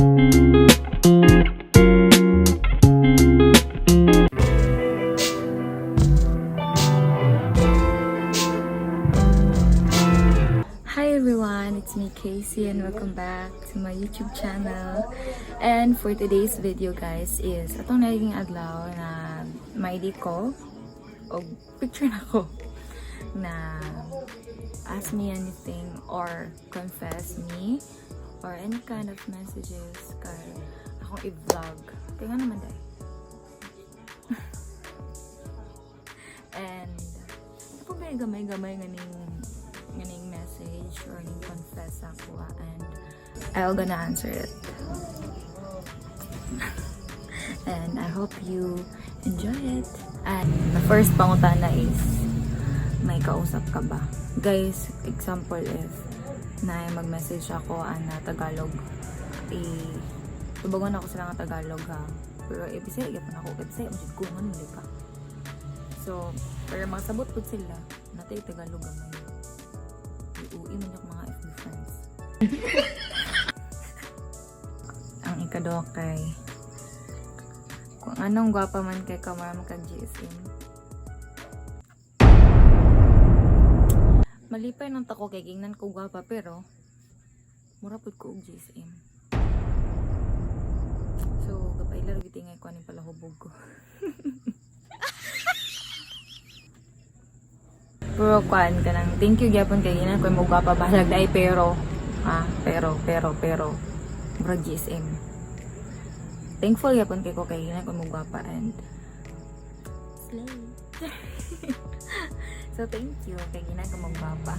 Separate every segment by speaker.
Speaker 1: Hi everyone, it's me Casey and welcome back to my YouTube channel. And for today's video guys is atong naging adlaw na maili ko o picture na ko na ask me anything or confess me or any kind of messages kay akong i-vlog. Kaya nga naman dahil. And ito may gamay-gamay nganing message or yung confess ako and I'll gonna answer it. And I hope you enjoy it. And the first pangutana is, may kausap ka ba? Guys, example if na mag-message ako na Tagalog, tubagon ako sila ng Tagalog ha. Pero ibisay, yapon ako, ibisay, masid ko, manuli ka. So, para masabot po sila, natay Tagalog gamay. Iuwi man yung mga FB friends. Ang ikado kay kung anong gwapa man kay kamara magka-GSM. Malipay nang tako kay gingnan ko gwapa pero mura pud ko og GSM. So gapay laro gid ingay ko aning palahubog ko. Pero kuan ka nang thank you gyapon kay ginan ko mo gwapa bahalag dai pero mura GSM. Thankful yapon kay ko kay ginan ko mo gwapa and slay. So thank you kay ginan ko mo gwapa.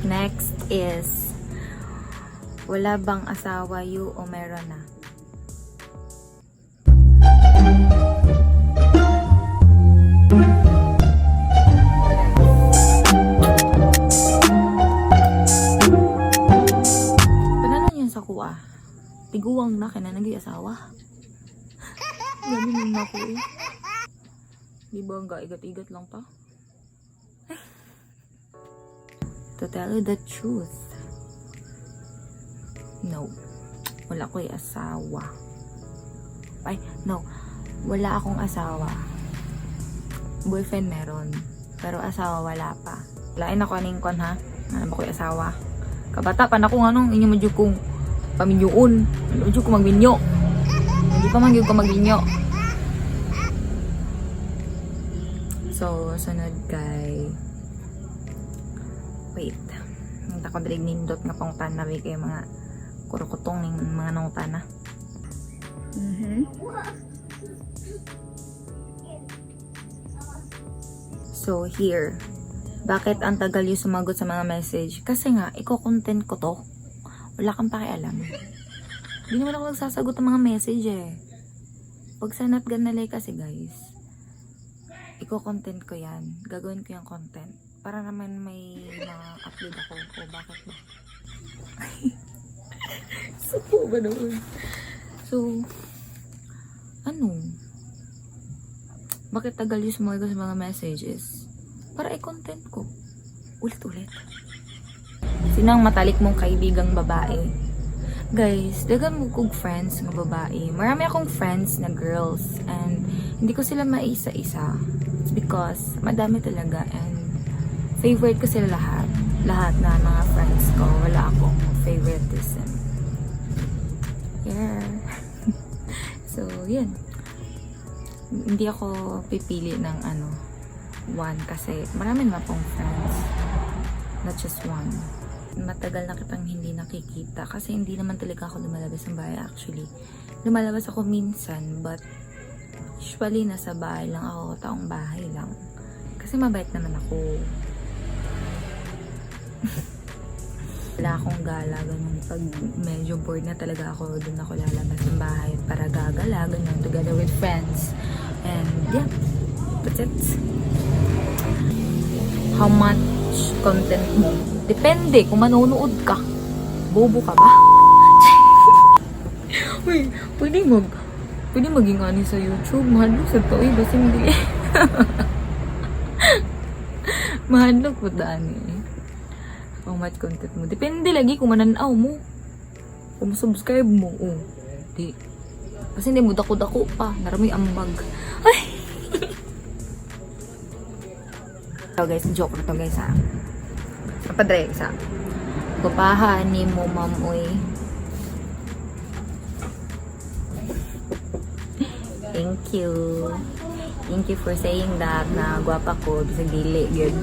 Speaker 1: Next is wala bang asawa you o meron na? Tiguwang na kaya naging asawa. Ganun na ako eh. Di ba ang igat-igat lang pa? To tell you the truth, no. Wala ko asawa. Ay, no. Wala akong asawa. Boyfriend meron. Pero asawa wala pa. Lain ako aning kon ha. Ano ba ko asawa? Kabata pa na kung anong inyo medyo kong paminyoon. Ano ko magminyo. Hindi pa man gyud ko magminyo. So, sunod kay wait. Nang ko dili nindot nga pangutana na kay mga kurukutong ning mga nangutana. So, here. Bakit ang tagal yung sumagot sa mga message? Kasi nga, iko-content ko to. Wala kang pakialam. Hindi naman ako nagsasagot ng mga message eh. Pag sa natganalay kasi guys, iko-content ko yan. Gagawin ko yung content. Para naman may ma-upload ako. O bakit ba? Supo ba doon? So, ano? Bakit tagal yung sumagot sa mga messages? Para i-content ko. Ulit-ulit. Sinang matalik mong kaibigang babae? Guys, dagan mo kong friends ng babae. Marami akong friends na girls and hindi ko sila maisa-isa. It's because madami talaga and favorite ko sila lahat. Lahat na mga friends ko. Wala akong favoritism. Yeah. So, yun. Hindi ako pipili ng one kasi marami naman akong friends. Not just one. Matagal na kitang hindi nakikita kasi hindi naman talaga ako lumalabas ng bahay actually. Lumalabas ako minsan but usually nasa bahay lang ako, taong bahay lang. Kasi mabait naman ako. Wala akong gala, ganun. Pag medyo bored na talaga ako, dun ako lalabas ng bahay para gagala, ganun, together with friends. And yeah, that's it. How much content mo? Depende kung manonood ka. Bobo ka ba? Uy, pwede maging ani sa YouTube. Mahadlok sa to. Basta hindi. Mahadlok po daan eh. How much content mo? Depende lagi kung mananaw mo. kung subscribe mo, oh. Di. Kasi hindi mo dako-dako pa. Narami ambag. Ay! So guys, joke na to guys ha. Kapadre, isa. Gupahan ni mo, ma'am, uy. Thank you. Thank you for saying that na gwapa ko. Bisag dili, good.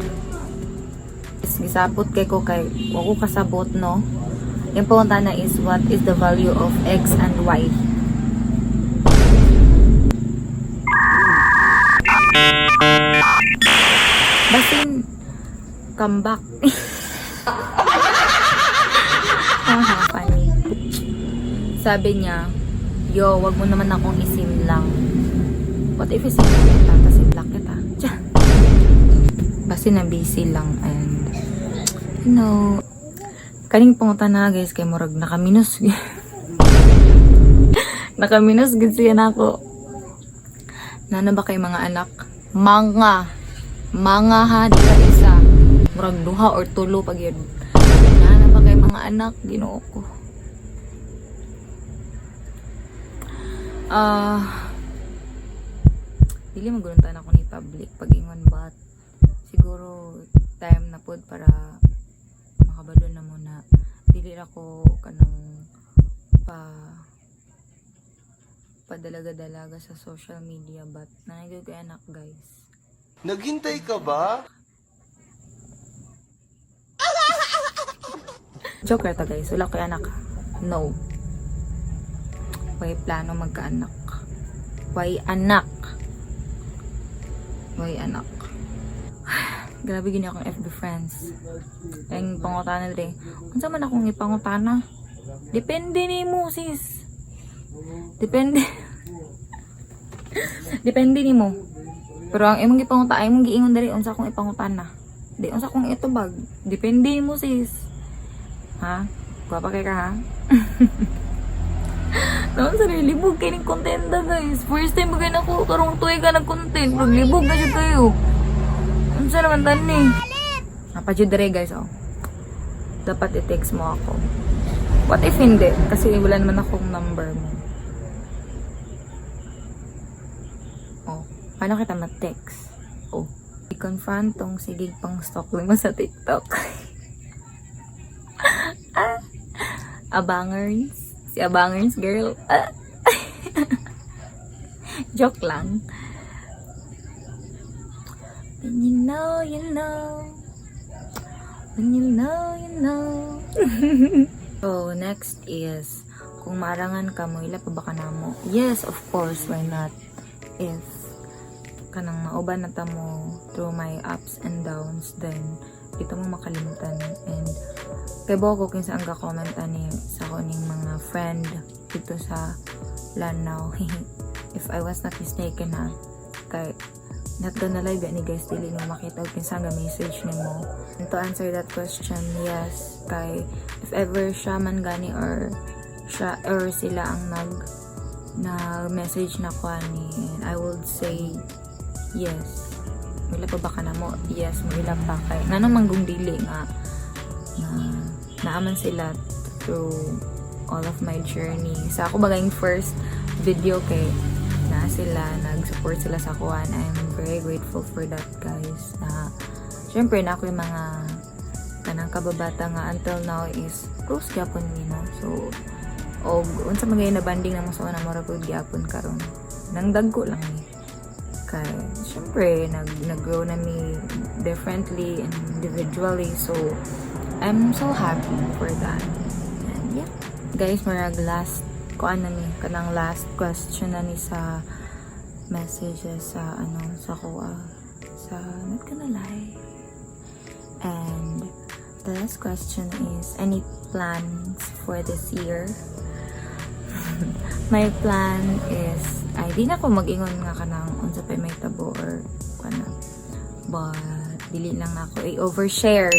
Speaker 1: Gisabot kay ko kay wako kasabot, no? Yung punta na is what is the value of X and Y? Basin, come back. Funny. Sabi niya, yo, wag mo naman akong isim lang. What if isim lang kita? Tapos i-block kita. Basin na busy lang and you know, kaning panguta na guys kay murag nakaminos. Nakaminos gud siya nako. Nana ba kay mga anak? Mga ha, di ka isa. Murag duha or tulo pag yun. Nana ba kay mga anak? Ginoo ko. Dili maguluntan ako ni public pag ingon but siguro time na pod para makabalo na muna. Dili ako kanang padalaga-dalaga sa social media but nangyay kay anak guys.
Speaker 2: Naghintay ka ba?
Speaker 1: Joker to guys, wala ko anak. No. Way plano magkaanak. Way anak. Grabe gini akong FB friends. Ang pangutana dre. Unsa man akong ipangutana? Depende nimo sis. Depende. Depende nimo. Pero ang imong ipangutana, imong giingon diri unsa akong ipangutana. Di unsa akong itubag. Depende nimo sis. Ha? Guwapa kay ka ha? Naman sa libog kayo ng content na guys. First time bagay na ko, karong tuwi ka nag-content. Maglibog na siya kayo. Ano sa naman tani? Napadyo dere guys, oh. Dapat i-text mo ako. What if hindi? Kasi wala naman akong number mo. Oh, paano kita ma-text? Oh, i-confront tong sigig pang stalk mo sa TikTok. Abangers. Si Abangers girl. Joke lang. When you know, you know. When you know, you know. So, next is, kung marangan ka mo, ila pa ba ka na mo? Yes, of course, why not? If kanang mauban na ta mo through my ups and downs, then ito mo makalimutan. And kay Boko kinsa ang ga-comment ani sa kuning mga friend dito sa Lanao. If I was not mistaken ha, kay not gonna lie ni guys, dili nyo makita og kinsa nga message nimo. And to answer that question, yes, kay if ever siya man gani or sila ang na message na ko ani, and I would say yes. Wala pa ba ka na mo? Yes, wala pa kay nga naman kung dili nga naaman sila through all of my journey. Sa ako bagay first video kay na sila, nag-support sila sa kuwan. I'm very grateful for that guys. Na syempre na ako yung mga kanang kababata nga until now is close gyapon mi no. So og unsa magay na banding na mo sa una mura pud gyapon karon. Nang dagko lang ni. Kay syempre nag-grow na mi differently and individually, so I'm so happy for that. And yeah, guys, marag last kanang last question na ni sa messages sa sa not gonna lie. And the last question is, any plans for this year? My plan is, ay di na ko mag-ingon nga kanang unsa pa may tabo or kana, but dili lang ako i-overshare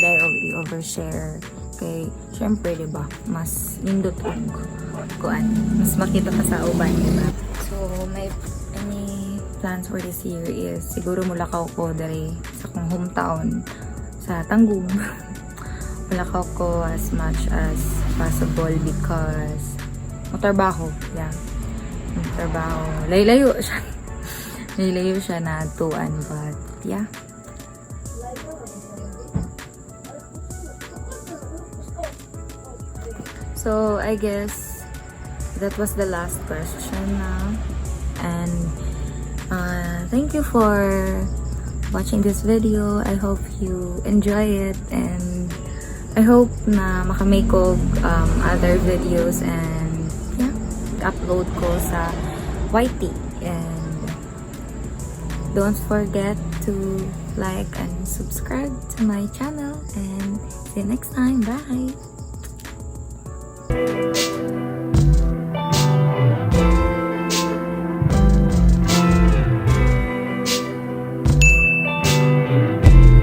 Speaker 1: kay syempre diba mas nindot og kuan, mas makita ka sa uban diba. So my any plans for this year is siguro mulakaw ko dere sa akong hometown sa Tanggung. Mulakaw ko as much as possible because matrabaho. Yeah. Matrabaho. Layo siya. Layo siya na tuan, but yeah. So, I guess that was the last question now. And thank you for watching this video. I hope you enjoy it, and I hope na makamake ko other videos and yeah, upload ko sa YT. And don't forget to like and subscribe to my channel, and see you next time. Bye!